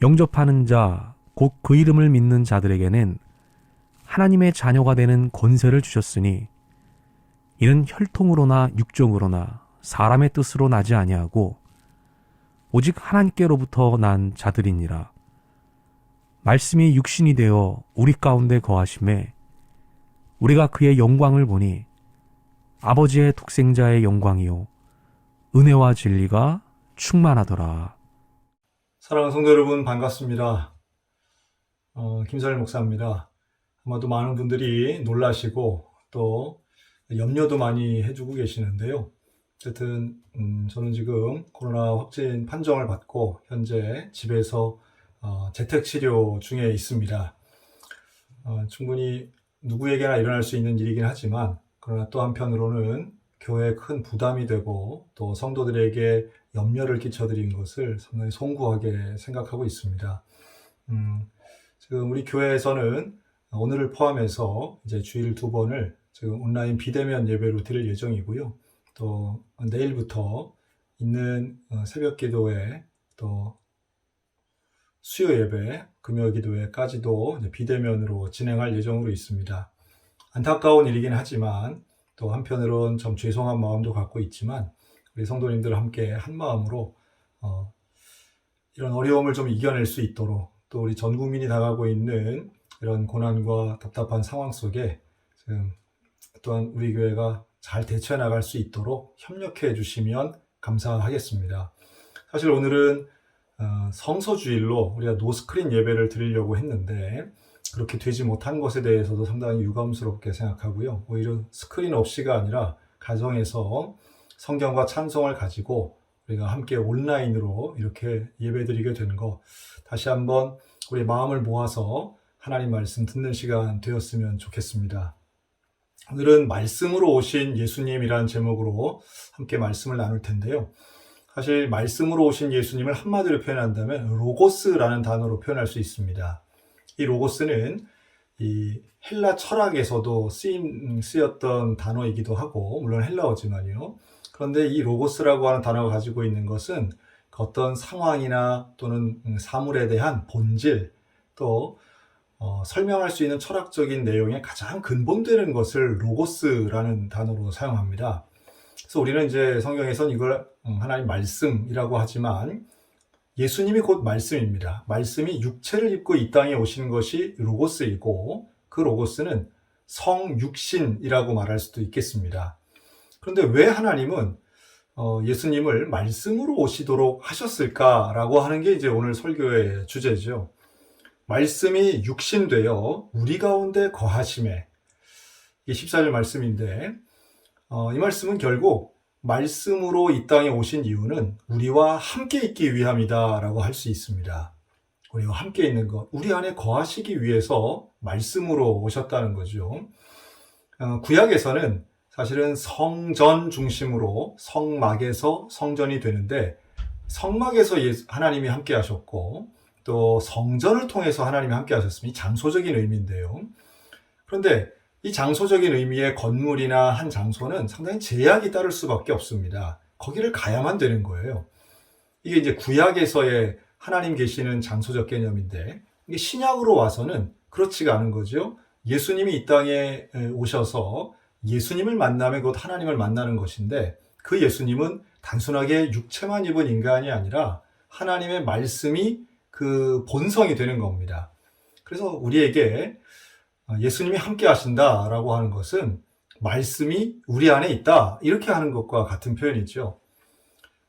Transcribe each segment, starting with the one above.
영접하는 자, 곧 그 이름을 믿는 자들에게는 하나님의 자녀가 되는 권세를 주셨으니 이는 혈통으로나 육정으로나 사람의 뜻으로 나지 아니하고 오직 하나님께로부터 난 자들이니라. 말씀이 육신이 되어 우리 가운데 거하심에 우리가 그의 영광을 보니 아버지의 독생자의 영광이요 은혜와 진리가 충만하더라. 사랑하는 성도 여러분, 반갑습니다. 김선일 목사입니다. 아마도 많은 분들이 놀라시고 또 염려도 많이 해주고 계시는데요. 어쨌든 저는 지금 코로나 확진 판정을 받고 현재 집에서 재택치료 중에 있습니다. 충분히 누구에게나 일어날 수 있는 일이긴 하지만 그러나 또 한편으로는 교회에 큰 부담이 되고 또 성도들에게 염려를 끼쳐드린 것을 상당히 송구하게 생각하고 있습니다. 지금 우리 교회에서는 오늘을 포함해서 이제 주일 2번을 지금 온라인 비대면 예배로 드릴 예정이고요. 또 내일부터 있는 새벽 기도회, 또 수요 예배, 금요 기도회까지도 비대면으로 진행할 예정으로 있습니다. 안타까운 일이긴 하지만 또 한편으론 좀 죄송한 마음도 갖고 있지만 우리 성도님들 함께 한 마음으로 이런 어려움을 좀 이겨낼 수 있도록 또 우리 전 국민이 당하고 있는 이런 고난과 답답한 상황 속에 지금 또한 우리 교회가 잘 대처해 나갈 수 있도록 협력해 주시면 감사하겠습니다. 사실 오늘은 성서주일로 우리가 노스크린 예배를 드리려고 했는데 그렇게 되지 못한 것에 대해서도 상당히 유감스럽게 생각하고요. 오히려 스크린 없이가 아니라 가정에서 성경과 찬송을 가지고 우리가 함께 온라인으로 이렇게 예배드리게 되는 거 다시 한번 우리 마음을 모아서 하나님 말씀 듣는 시간 되었으면 좋겠습니다. 오늘은 말씀으로 오신 예수님이라는 제목으로 함께 말씀을 나눌 텐데요. 사실 말씀으로 오신 예수님을 한마디로 표현한다면 로고스라는 단어로 표현할 수 있습니다. 이 로고스는 이 헬라 철학에서도 쓰였던 단어이기도 하고 물론 헬라어지만요. 그런데 이 로고스라고 하는 단어가 가지고 있는 것은 어떤 상황이나 또는 사물에 대한 본질 또 설명할 수 있는 철학적인 내용의 가장 근본되는 것을 로고스라는 단어로 사용합니다. 그래서 우리는 이제 성경에서는 이걸 하나님 말씀이라고 하지만 예수님이 곧 말씀입니다. 말씀이 육체를 입고 이 땅에 오신 것이 로고스이고 그 로고스는 성육신이라고 말할 수도 있겠습니다. 그런데 왜 하나님은 예수님을 말씀으로 오시도록 하셨을까라고 하는 게 이제 오늘 설교의 주제죠. 말씀이 육신되어 우리 가운데 거하심에 이게 14절 말씀인데 이 말씀은 결국 말씀으로 이 땅에 오신 이유는 우리와 함께 있기 위함이다 라고 할 수 있습니다. 우리와 함께 있는 것, 우리 안에 거하시기 위해서 말씀으로 오셨다는 거죠. 구약에서는 사실은 성전 중심으로 성막에서 성전이 되는데 성막에서 하나님이 함께 하셨고 또 성전을 통해서 하나님이 함께 하셨으니 장소적인 의미인데요. 그런데 이 장소적인 의미의 건물이나 한 장소는 상당히 제약이 따를 수밖에 없습니다. 거기를 가야만 되는 거예요. 이게 이제 구약에서의 하나님 계시는 장소적 개념인데 이게 신약으로 와서는 그렇지가 않은 거죠. 예수님이 이 땅에 오셔서 예수님을 만나면 곧 하나님을 만나는 것인데 그 예수님은 단순하게 육체만 입은 인간이 아니라 하나님의 말씀이 그 본성이 되는 겁니다. 그래서 우리에게 예수님이 함께 하신다라고 하는 것은 말씀이 우리 안에 있다 이렇게 하는 것과 같은 표현이죠.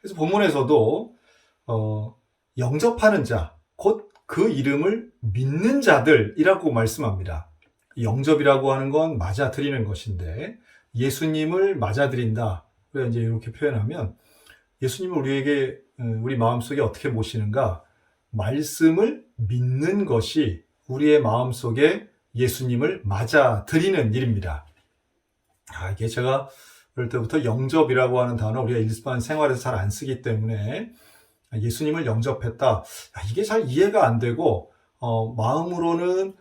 그래서 본문에서도 영접하는 자, 곧 그 이름을 믿는 자들이라고 말씀합니다. 영접이라고 하는 건 맞아들이는 것인데 예수님을 맞아들인다. 왜 이제 이렇게 표현하면 예수님을 우리에게 우리 마음속에 어떻게 모시는가? 말씀을 믿는 것이 우리의 마음속에 예수님을 맞아들이는 일입니다. 이게 제가 어릴 때부터 영접이라고 하는 단어 우리가 일반 생활에서 잘 안 쓰기 때문에 예수님을 영접했다. 이게 잘 이해가 안 되고 마음으로는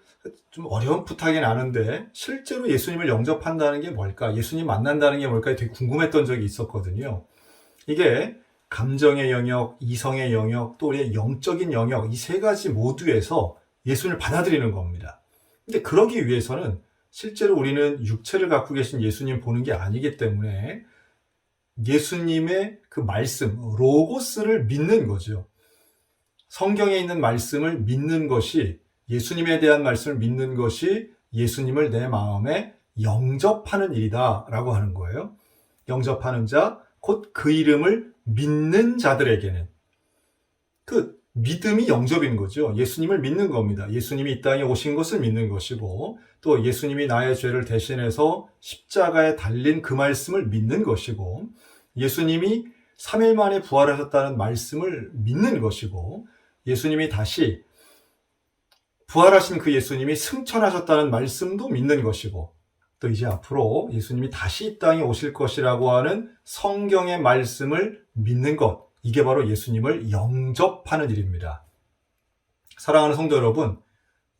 좀 어려운 나는데 실제로 예수님을 영접한다는 게 뭘까? 예수님 만난다는 게 뭘까? 되게 궁금했던 적이 있었거든요. 이게 감정의 영역, 이성의 영역, 또 우리의 영적인 영역, 이 세 가지 모두에서 예수님을 받아들이는 겁니다. 근데 그러기 위해서는 실제로 우리는 육체를 갖고 계신 예수님 보는 게 아니기 때문에 예수님의 그 말씀, 로고스를 믿는 거죠. 성경에 있는 말씀을 믿는 것이, 예수님에 대한 말씀을 믿는 것이 예수님을 내 마음에 영접하는 일이다 라고 하는 거예요. 영접하는 자, 곧 그 이름을 믿는 자들에게는, 그 믿음이 영접인 거죠. 예수님을 믿는 겁니다. 예수님이 이 땅에 오신 것을 믿는 것이고, 또 예수님이 나의 죄를 대신해서 십자가에 달린 그 말씀을 믿는 것이고, 예수님이 3일 만에 부활하셨다는 말씀을 믿는 것이고, 예수님이 다시 부활하신 그 예수님이 승천하셨다는 말씀도 믿는 것이고, 또 이제 앞으로 예수님이 다시 이 땅에 오실 것이라고 하는 성경의 말씀을 믿는 것, 이게 바로 예수님을 영접하는 일입니다. 사랑하는 성도 여러분,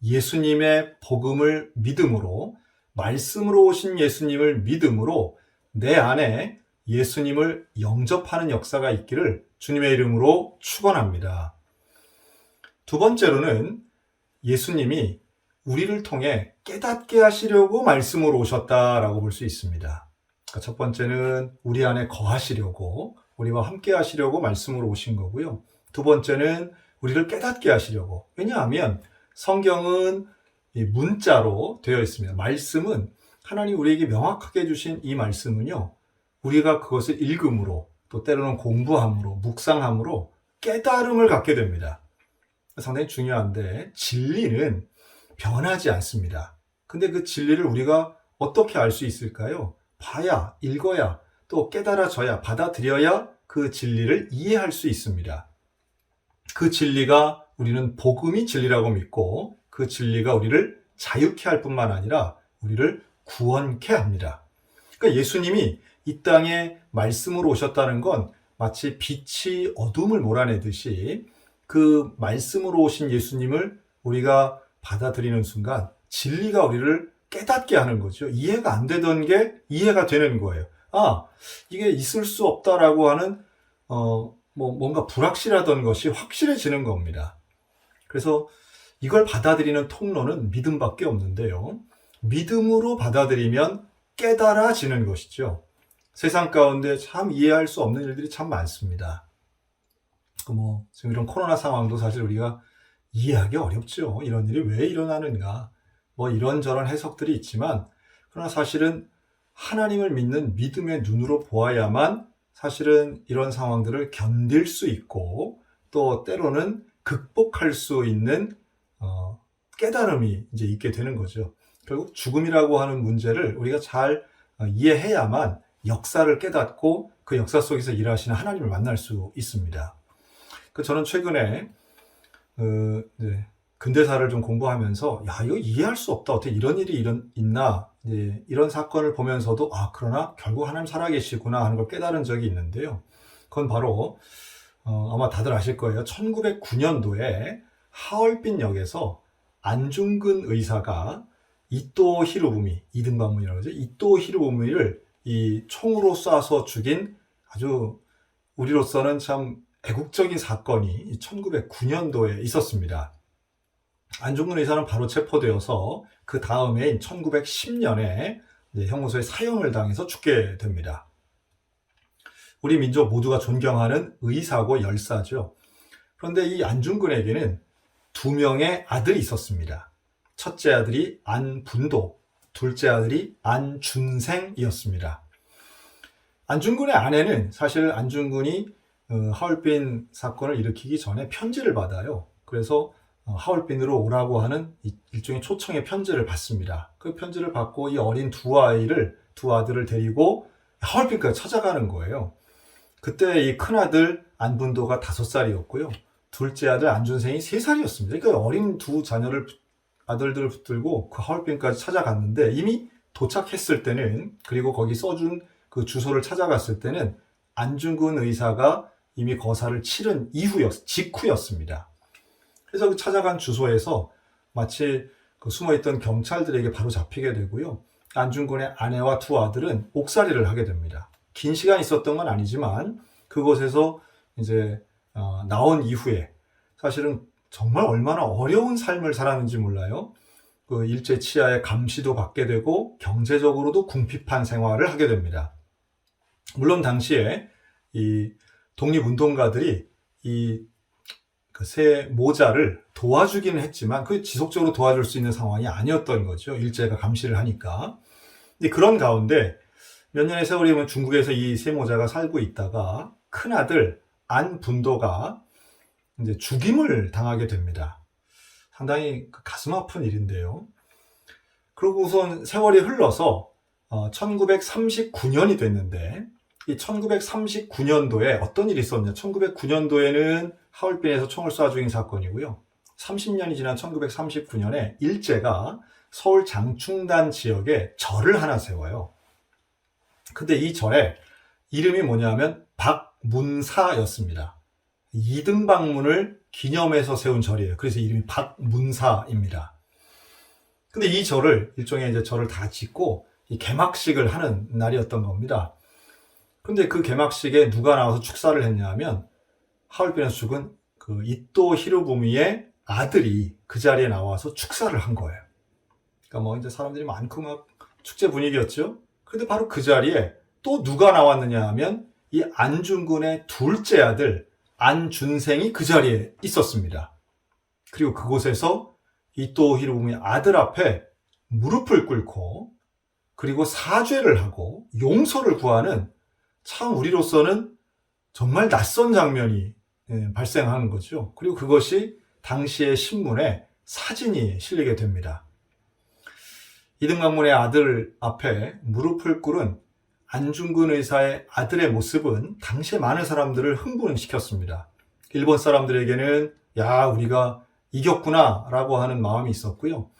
예수님의 복음을 믿음으로, 말씀으로 오신 예수님을 믿음으로 내 안에 예수님을 영접하는 역사가 있기를 주님의 이름으로 축원합니다. 두 번째로는 예수님이 우리를 통해 깨닫게 하시려고 말씀으로 오셨다라고 볼 수 있습니다. 첫 번째는 우리 안에 거하시려고, 우리와 함께 하시려고 말씀으로 오신 거고요. 두 번째는 우리를 깨닫게 하시려고. 왜냐하면 성경은 문자로 되어 있습니다. 말씀은 하나님 우리에게 명확하게 주신 이 말씀은요, 우리가 그것을 읽음으로, 또 때로는 공부함으로, 묵상함으로 깨달음을 갖게 됩니다. 상당히 중요한데, 진리는 변하지 않습니다. 근데 그 진리를 우리가 어떻게 알 수 있을까요? 봐야, 읽어야, 또 깨달아져야, 받아들여야 그 진리를 이해할 수 있습니다. 그 진리가 우리는 복음이 진리라고 믿고, 그 진리가 우리를 자유케 할 뿐만 아니라 우리를 구원케 합니다. 그러니까 예수님이 이 땅에 말씀으로 오셨다는 건 마치 빛이 어둠을 몰아내듯이 그 말씀으로 오신 예수님을 우리가 받아들이는 순간 진리가 우리를 깨닫게 하는 거죠. 이해가 안 되던 게 이해가 되는 거예요. 아, 이게 있을 수 없다라고 하는 뭔가 불확실하던 것이 확실해지는 겁니다. 그래서 이걸 받아들이는 통로는 믿음밖에 없는데요. 믿음으로 받아들이면 깨달아지는 것이죠. 세상 가운데 참 이해할 수 없는 일들이 참 많습니다. 지금 이런 코로나 상황도 사실 우리가 이해하기 어렵죠. 이런 일이 왜 일어나는가. 이런저런 해석들이 있지만, 그러나 사실은 하나님을 믿는 믿음의 눈으로 보아야만 사실은 이런 상황들을 견딜 수 있고, 또 때로는 극복할 수 있는 깨달음이 이제 있게 되는 거죠. 결국 죽음이라고 하는 문제를 우리가 잘 이해해야만 역사를 깨닫고 그 역사 속에서 일하시는 하나님을 만날 수 있습니다. 저는 최근에 근대사를 좀 공부하면서, 야, 이거 이해할 수 없다. 어떻게 이런 일이 있나? 이런 사건을 보면서도, 그러나 결국 하나님 살아계시구나 하는 걸 깨달은 적이 있는데요. 그건 바로, 아마 다들 아실 거예요. 1909년도에 하얼빈역에서 안중근 의사가 이토 히로부미, 이등반문이라고 하죠. 이토 히로부미를 이 총으로 쏴서 죽인 아주 우리로서는 참 애국적인 사건이 1909년도에 있었습니다. 안중근 의사는 바로 체포되어서 그 다음해인 1910년에 형무소에 사형을 당해서 죽게 됩니다. 우리 민족 모두가 존경하는 의사고 열사죠. 그런데 이 안중근에게는 두 명의 아들이 있었습니다. 첫째 아들이 안분도, 둘째 아들이 안준생이었습니다. 안중근의 아내는 사실 안중근이 하얼빈 사건을 일으키기 전에 편지를 받아요. 그래서 하얼빈으로 오라고 하는 일종의 초청의 편지를 받습니다. 그 편지를 받고 이 어린 두 아들을 데리고 하얼빈까지 찾아가는 거예요. 그때 이 큰아들 안분도가 5살이었고요. 둘째 아들 안준생이 3살이었습니다. 그러니까 어린 두 아들들을 붙들고 그 하얼빈까지 찾아갔는데, 이미 도착했을 때는, 그리고 거기 써준 그 주소를 찾아갔을 때는 안중근 의사가 이미 거사를 치른 직후였습니다. 그래서 그 찾아간 주소에서 마치 그 숨어있던 경찰들에게 바로 잡히게 되고요. 안중근의 아내와 두 아들은 옥살이를 하게 됩니다. 긴 시간 있었던 건 아니지만 그곳에서 이제 나온 이후에 사실은 정말 얼마나 어려운 삶을 살았는지 몰라요. 그 일제 치하의 감시도 받게 되고 경제적으로도 궁핍한 생활을 하게 됩니다. 물론 당시에 이 독립운동가들이 이 그 새 모자를 도와주기는 했지만 그 지속적으로 도와줄 수 있는 상황이 아니었던 거죠. 일제가 감시를 하니까. 근데 그런 가운데 몇 년의 세월이면 중국에서 이 새 모자가 살고 있다가 큰아들 안분도가 이제 죽임을 당하게 됩니다. 상당히 가슴 아픈 일인데요. 그리고 우선 세월이 흘러서 1939년이 됐는데 이 1939년도에 어떤 일이 있었냐? 1909년도에는 하얼빈에서 총을 쏴 죽인 사건이고요. 30년이 지난 1939년에 일제가 서울 장충단 지역에 절을 하나 세워요. 근데 이 절에 이름이 뭐냐면 박문사였습니다. 이등방문을 기념해서 세운 절이에요. 그래서 이름이 박문사입니다. 근데 이 절을 일종의 이제 절을 다 짓고 이 개막식을 하는 날이었던 겁니다. 근데 그 개막식에 누가 나와서 축사를 했냐면 하얼빈에서 죽은 그 이토 히로부미의 아들이 그 자리에 나와서 축사를 한 거예요. 그러니까 뭐 이제 사람들이 많고 막 축제 분위기였죠. 그런데 바로 그 자리에 또 누가 나왔느냐 하면 이 안중근의 둘째 아들 안준생이 그 자리에 있었습니다. 그리고 그곳에서 이토 히로부미 아들 앞에 무릎을 꿇고 그리고 사죄를 하고 용서를 구하는 참 우리로서는 정말 낯선 장면이 발생하는 거죠. 그리고 그것이 당시의 신문에 사진이 실리게 됩니다. 이등방문의 아들 앞에 무릎을 꿇은 안중근 의사의 아들의 모습은 당시에 많은 사람들을 흥분시켰습니다. 일본 사람들에게는 야, 우리가 이겼구나 라고 하는 마음이 있었고요.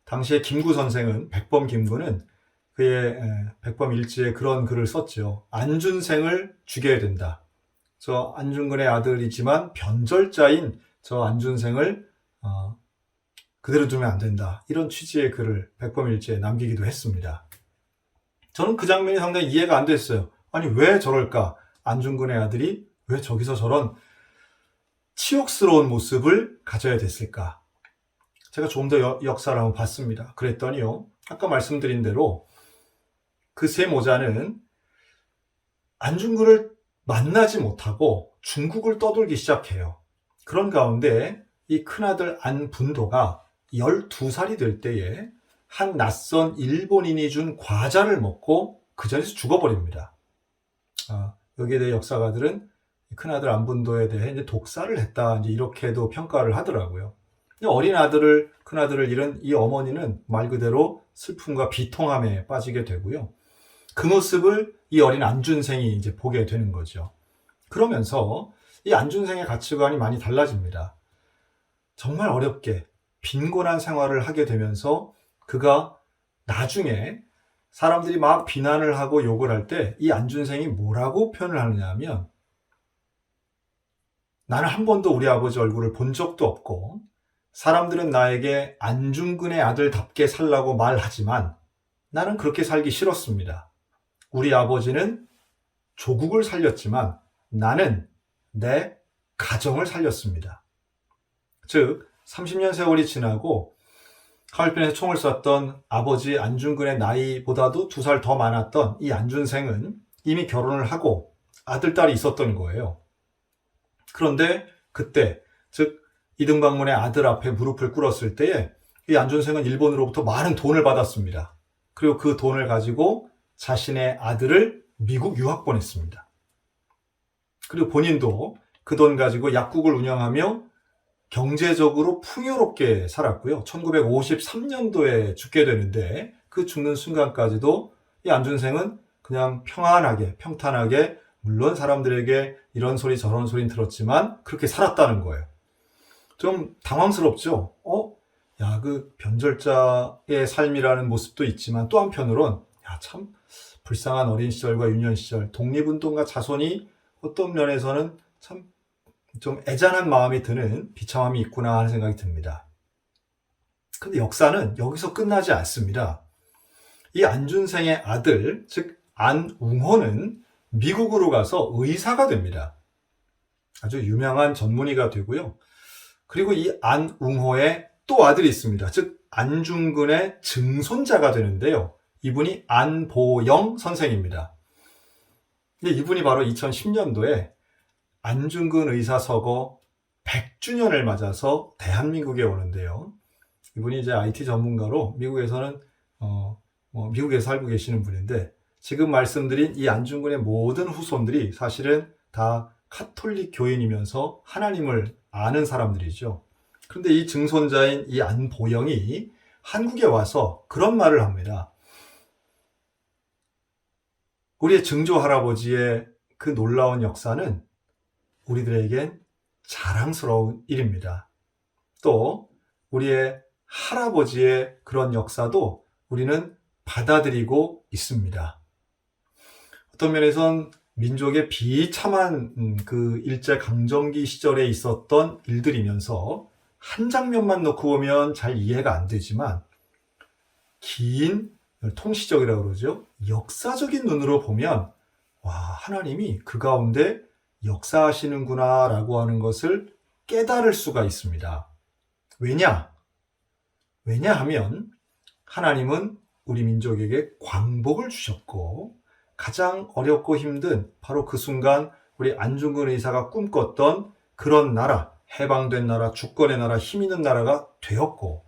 당시에 김구 선생은, 백범 김구는 그의 백범 일지에 그런 글을 썼죠. 안준생을 죽여야 된다. 저 안중근의 아들이지만 변절자인 저 안준생을 그대로 두면 안 된다. 이런 취지의 글을 백범 일지에 남기기도 했습니다. 저는 그 장면이 상당히 이해가 안 됐어요. 아니 왜 저럴까? 안중근의 아들이 왜 저기서 저런 치욕스러운 모습을 가져야 됐을까? 제가 조금 더 역사를 한번 봤습니다. 그랬더니요. 아까 말씀드린 대로 그 새 모자는 안중근을 만나지 못하고 중국을 떠돌기 시작해요. 그런 가운데 이 큰아들 안분도가 12살이 될 때에 한 낯선 일본인이 준 과자를 먹고 그 자리에서 죽어버립니다. 여기에 대해 역사가들은 큰아들 안분도에 대해 이제 독사를 했다, 이제 이렇게도 평가를 하더라고요. 어린 아들을, 큰아들을 잃은 이 어머니는 말 그대로 슬픔과 비통함에 빠지게 되고요. 그 모습을 이 어린 안준생이 이제 보게 되는 거죠. 그러면서 이 안준생의 가치관이 많이 달라집니다. 정말 어렵게 빈곤한 생활을 하게 되면서 그가 나중에 사람들이 막 비난을 하고 욕을 할 때 이 안준생이 뭐라고 표현을 하느냐 하면 나는 한 번도 우리 아버지 얼굴을 본 적도 없고 사람들은 나에게 안중근의 아들답게 살라고 말하지만 나는 그렇게 살기 싫었습니다. 우리 아버지는 조국을 살렸지만 나는 내 가정을 살렸습니다. 즉 30년 세월이 지나고 하얼빈에서 총을 쐈던 아버지 안중근의 나이보다도 2살 더 많았던 이 안준생은 이미 결혼을 하고 아들, 딸이 있었던 거예요. 그런데 그때, 즉 이등방문의 아들 앞에 무릎을 꿇었을 때에 이 안준생은 일본으로부터 많은 돈을 받았습니다. 그리고 그 돈을 가지고 자신의 아들을 미국 유학 보냈습니다. 그리고 본인도 그 돈 가지고 약국을 운영하며 경제적으로 풍요롭게 살았고요. 1953년도에 죽게 되는데 그 죽는 순간까지도 이 안준생은 그냥 평안하게, 평탄하게, 물론 사람들에게 이런 소리 저런 소리는 들었지만 그렇게 살았다는 거예요. 좀 당황스럽죠? 야, 그 변절자의 삶이라는 모습도 있지만 또 한편으론 야, 참 불쌍한 어린 시절과 유년 시절, 독립운동가 자손이 어떤 면에서는 참 좀 애잔한 마음이 드는 비참함이 있구나 하는 생각이 듭니다. 근데 역사는 여기서 끝나지 않습니다. 이 안준생의 아들, 즉 안웅호는 미국으로 가서 의사가 됩니다. 아주 유명한 전문의가 되고요. 그리고 이 안웅호의 또 아들이 있습니다. 즉 안중근의 증손자가 되는데요. 이분이 안보영 선생입니다. 근데 이분이 바로 2010년도에 안중근 의사 서거 100주년을 맞아서 대한민국에 오는데요. 이분이 이제 IT 전문가로 미국에서는 미국에 살고 계시는 분인데, 지금 말씀드린 이 안중근의 모든 후손들이 사실은 다 카톨릭 교인이면서 하나님을 아는 사람들이죠. 그런데 이 증손자인 이 안보영이 한국에 와서 그런 말을 합니다. 우리의 증조 할아버지의 그 놀라운 역사는 우리들에겐 자랑스러운 일입니다. 또 우리의 할아버지의 그런 역사도 우리는 받아들이고 있습니다. 어떤 면에선 민족의 비참한 그 일제강점기 시절에 있었던 일들이면서 한 장면만 놓고 보면 잘 이해가 안 되지만, 긴 통시적이라고 그러죠. 역사적인 눈으로 보면 와, 하나님이 그 가운데 역사하시는구나 라고 하는 것을 깨달을 수가 있습니다. 왜냐하면 하나님은 우리 민족에게 광복을 주셨고, 가장 어렵고 힘든 바로 그 순간 우리 안중근 의사가 꿈꿨던 그런 나라, 해방된 나라, 주권의 나라, 힘 있는 나라가 되었고,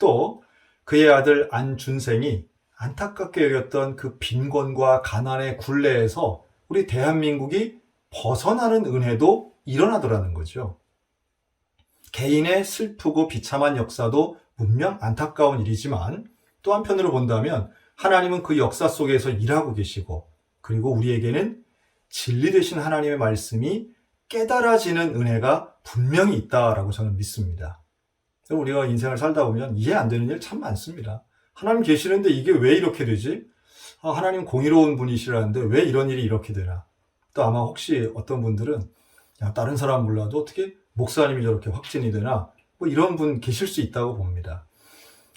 또 그의 아들 안준생이 안타깝게 여겼던 그 빈곤과 가난의 굴레에서 우리 대한민국이 벗어나는 은혜도 일어나더라는 거죠. 개인의 슬프고 비참한 역사도 분명 안타까운 일이지만, 또 한편으로 본다면 하나님은 그 역사 속에서 일하고 계시고, 그리고 우리에게는 진리 되신 하나님의 말씀이 깨달아지는 은혜가 분명히 있다라고 저는 믿습니다. 우리가 인생을 살다 보면 이해 안 되는 일 참 많습니다. 하나님 계시는데 이게 왜 이렇게 되지? 하나님 공의로운 분이시라는데 왜 이런 일이 이렇게 되나? 또 아마 혹시 어떤 분들은 다른 사람 몰라도 어떻게 목사님이 저렇게 확진이 되나? 뭐 이런 분 계실 수 있다고 봅니다.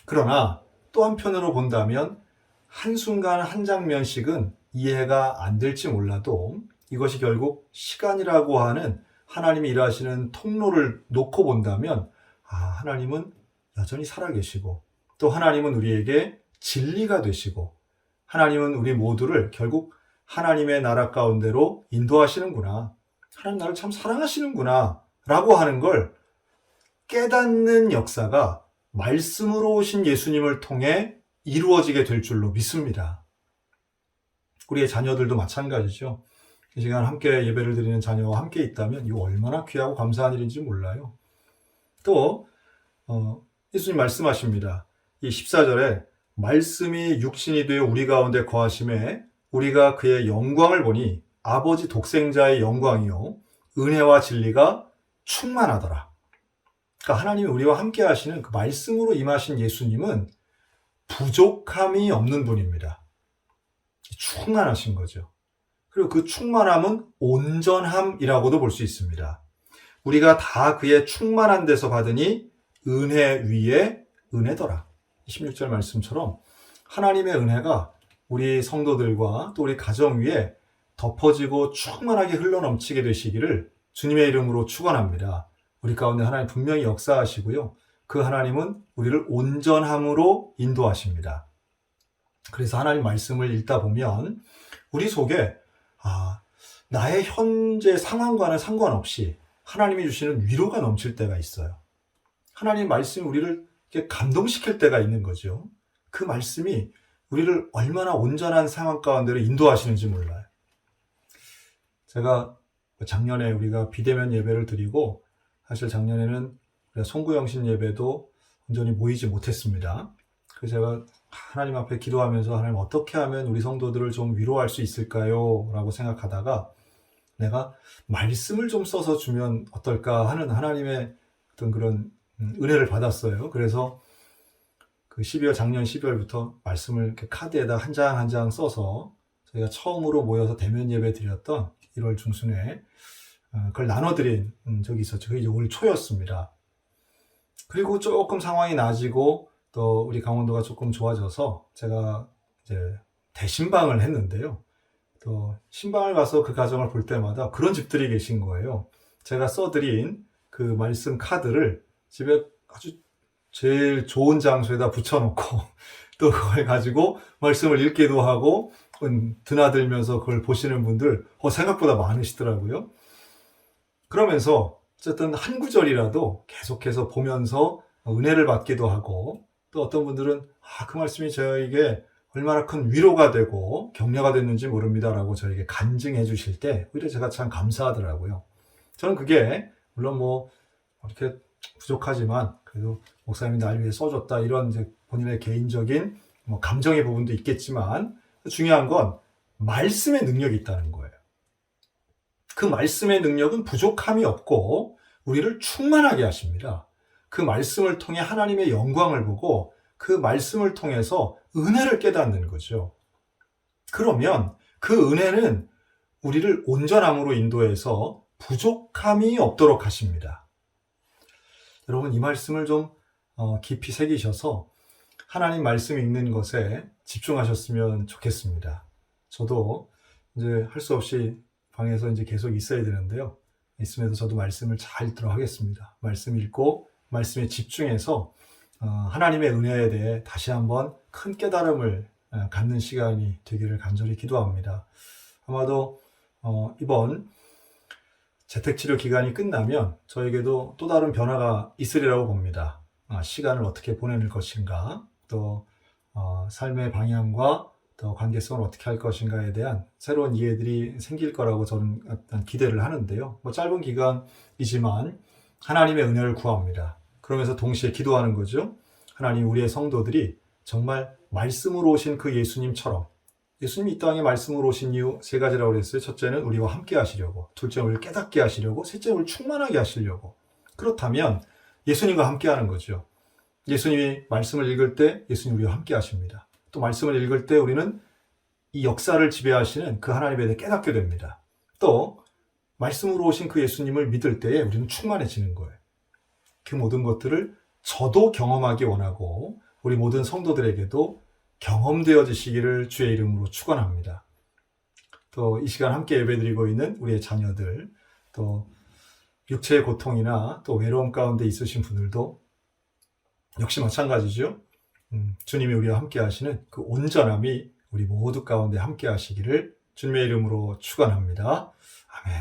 그러나 또 한편으로 본다면 한순간 한 장면씩은 이해가 안 될지 몰라도 이것이 결국 시간이라고 하는 하나님이 일하시는 통로를 놓고 본다면, 하나님은 여전히 살아계시고, 또 하나님은 우리에게 진리가 되시고, 하나님은 우리 모두를 결국 하나님의 나라 가운데로 인도하시는구나, 하나님 나를 참 사랑하시는구나 라고 하는 걸 깨닫는 역사가 말씀으로 오신 예수님을 통해 이루어지게 될 줄로 믿습니다. 우리의 자녀들도 마찬가지죠. 이 시간 함께 예배를 드리는 자녀와 함께 있다면 이거 얼마나 귀하고 감사한 일인지 몰라요. 또 예수님 말씀하십니다. 이 14절에 말씀이 육신이 되어 우리 가운데 거하심에 우리가 그의 영광을 보니 아버지 독생자의 영광이요 은혜와 진리가 충만하더라. 그러니까 하나님이 우리와 함께 하시는 그 말씀으로 임하신 예수님은 부족함이 없는 분입니다. 충만하신 거죠. 그리고 그 충만함은 온전함이라고도 볼 수 있습니다. 우리가 다 그의 충만한 데서 받으니 은혜 위에 은혜더라. 16절 말씀처럼 하나님의 은혜가 우리 성도들과 또 우리 가정 위에 덮어지고 충만하게 흘러넘치게 되시기를 주님의 이름으로 축원합니다. 우리 가운데 하나님 분명히 역사하시고요. 그 하나님은 우리를 온전함으로 인도하십니다. 그래서 하나님 말씀을 읽다 보면 우리 속에 나의 현재 상황과는 상관없이 하나님이 주시는 위로가 넘칠 때가 있어요. 하나님 말씀이 우리를 이렇게 감동시킬 때가 있는 거죠. 그 말씀이 우리를 얼마나 온전한 상황 가운데로 인도하시는지 몰라요. 제가 작년에 우리가 비대면 예배를 드리고, 사실 작년에는 송구영신 예배도 온전히 모이지 못했습니다. 그래서 제가 하나님 앞에 기도하면서 하나님 어떻게 하면 우리 성도들을 좀 위로할 수 있을까요? 라고 생각하다가 내가 말씀을 좀 써서 주면 어떨까 하는 하나님의 어떤 그런 은혜를 받았어요. 그래서 그 작년 12월부터 말씀을 이렇게 카드에다 한 장 한 장 써서 저희가 처음으로 모여서 대면 예배 드렸던 1월 중순에 그걸 나눠드린 적이 있었죠. 그게 이제 올 초였습니다. 그리고 조금 상황이 나아지고 또 우리 강원도가 조금 좋아져서 제가 이제 대신방을 했는데요. 또 신방을 가서 그 가정을 볼 때마다 그런 집들이 계신 거예요. 제가 써드린 그 말씀 카드를 집에 아주 제일 좋은 장소에다 붙여놓고 또 그걸 가지고 말씀을 읽기도 하고 드나들면서 그걸 보시는 분들 생각보다 많으시더라고요. 그러면서 어쨌든 한 구절이라도 계속해서 보면서 은혜를 받기도 하고, 또 어떤 분들은 그 말씀이 저에게 얼마나 큰 위로가 되고 격려가 됐는지 모릅니다라고 저에게 간증해 주실 때 오히려 제가 참 감사하더라고요. 저는 그게 물론 뭐 이렇게 부족하지만 그래도 목사님이 날 위해 써줬다 이런 이제 본인의 개인적인 뭐 감정의 부분도 있겠지만, 중요한 건 말씀의 능력이 있다는 거예요. 그 말씀의 능력은 부족함이 없고 우리를 충만하게 하십니다. 그 말씀을 통해 하나님의 영광을 보고 그 말씀을 통해서 은혜를 깨닫는 거죠. 그러면 그 은혜는 우리를 온전함으로 인도해서 부족함이 없도록 하십니다. 여러분, 이 말씀을 좀 깊이 새기셔서 하나님 말씀 읽는 것에 집중하셨으면 좋겠습니다. 저도 이제 할 수 없이 방에서 이제 계속 있어야 되는데요. 있으면서 저도 말씀을 잘 읽도록 하겠습니다. 말씀 읽고 말씀에 집중해서 하나님의 은혜에 대해 다시 한번 큰 깨달음을 갖는 시간이 되기를 간절히 기도합니다. 아마도 이번 재택치료 기간이 끝나면 저에게도 또 다른 변화가 있으리라고 봅니다. 시간을 어떻게 보낼 것인가, 또 삶의 방향과 또 관계성을 어떻게 할 것인가에 대한 새로운 이해들이 생길 거라고 저는 기대를 하는데요. 뭐 짧은 기간이지만 하나님의 은혜를 구합니다. 그러면서 동시에 기도하는 거죠. 하나님, 우리의 성도들이 정말 말씀으로 오신 그 예수님처럼, 예수님이 이 땅에 말씀으로 오신 이유 3가지라고 그랬어요. 첫째는 우리와 함께 하시려고, 둘째는 우리를 깨닫게 하시려고, 셋째는 우리를 충만하게 하시려고. 그렇다면 예수님과 함께 하는 거죠. 예수님이 말씀을 읽을 때 예수님 우리와 함께 하십니다. 또 말씀을 읽을 때 우리는 이 역사를 지배하시는 그 하나님에 대해 깨닫게 됩니다. 또 말씀으로 오신 그 예수님을 믿을 때에 우리는 충만해지는 거예요. 그 모든 것들을 저도 경험하기 원하고 우리 모든 성도들에게도 경험되어지시기를 주의 이름으로 축원합니다. 또 이 시간 함께 예배드리고 있는 우리의 자녀들, 또 육체의 고통이나 또 외로움 가운데 있으신 분들도 역시 마찬가지죠. 주님이 우리와 함께 하시는 그 온전함이 우리 모두 가운데 함께 하시기를 주님의 이름으로 축원합니다. 아멘.